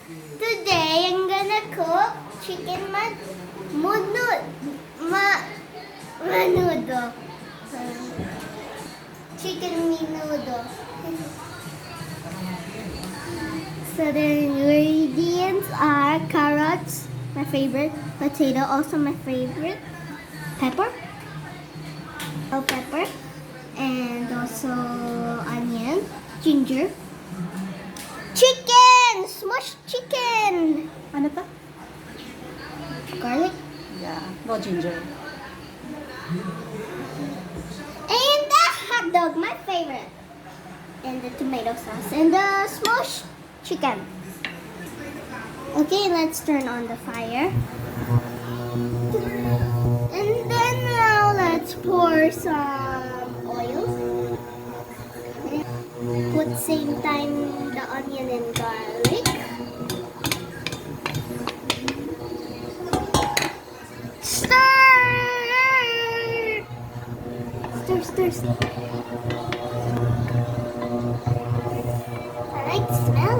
Today I'm gonna cook chicken menudo. Chicken menudo. So the ingredients are carrots, my favorite, potato, also my favorite, pepper, bell pepper, and also onion, ginger, chicken, smushed chicken, Ano to? garlic, Yeah, no ginger. and the hot dog, my favorite, and the tomato sauce, and the smushed chicken. Okay, let's turn on the fire. And then now let's pour some oil. Put same time the onion and garlic. Stir! Stir, stir, stir. I like the smell.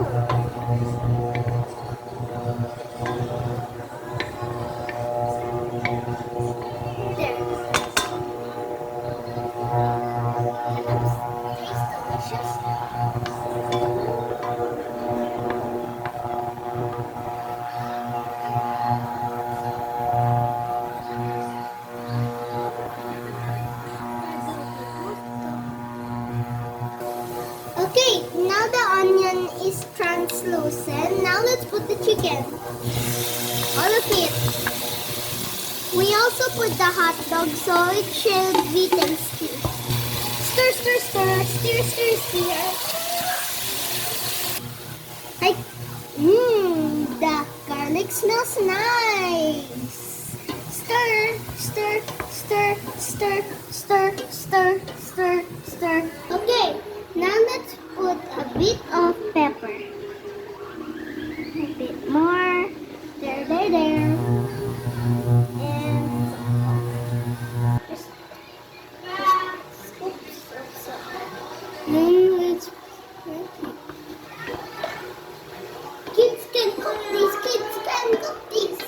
There. Tastes delicious. Okay, now the onion is translucent. Now let's put the chicken. All of it. We also put the hot dog so it should be tasty. Stir, stir, stir, stir, stir, stir. Like, the garlic smells nice. Stir, stir, stir, stir, stir, stir, stir, stir. Okay, now let's put a bit of pepper. A bit more. There, there, there. And oops. Then let's kids can cook these. Kids can cook these.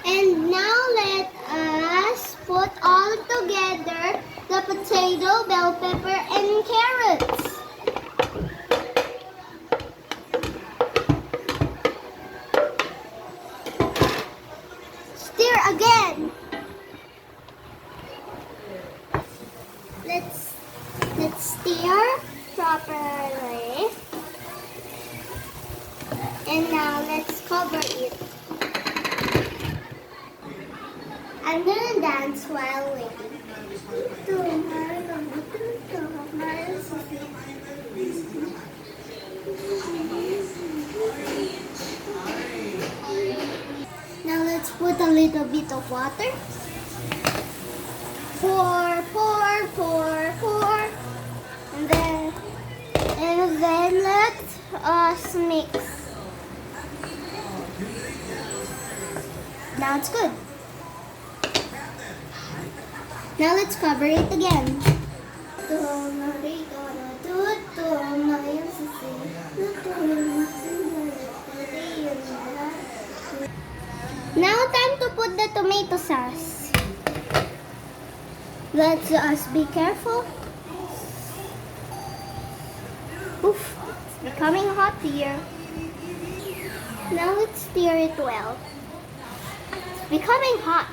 And now let us put all together the potato, bell pepper, and carrots. Stir again. Let's stir properly. And now let's cover it. I'm gonna dance while waiting. Now let's put a little bit of water. Pour, pour, pour, pour. And then let us mix. Now it's good. Now let's cover it again. Now time to put the tomato sauce. Let's just be careful. Oof, it's becoming hot here. Now let's stir it well. It's becoming hot.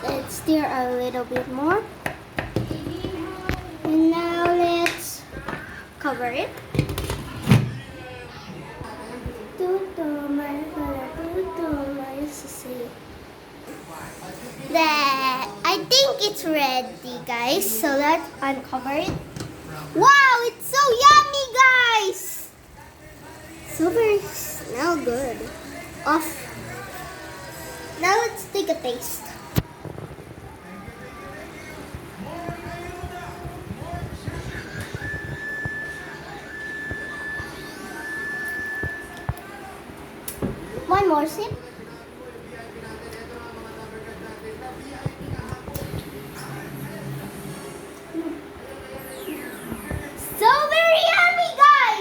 Let's stir a little bit more. And now let's cover it. I think it's ready, guys. So let's uncover it. Wow, it's so yummy, guys! So very smell good. Off. Now let's take a taste. One more sip. So very yummy, guys!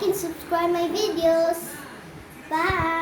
like and subscribe my videos. Bye.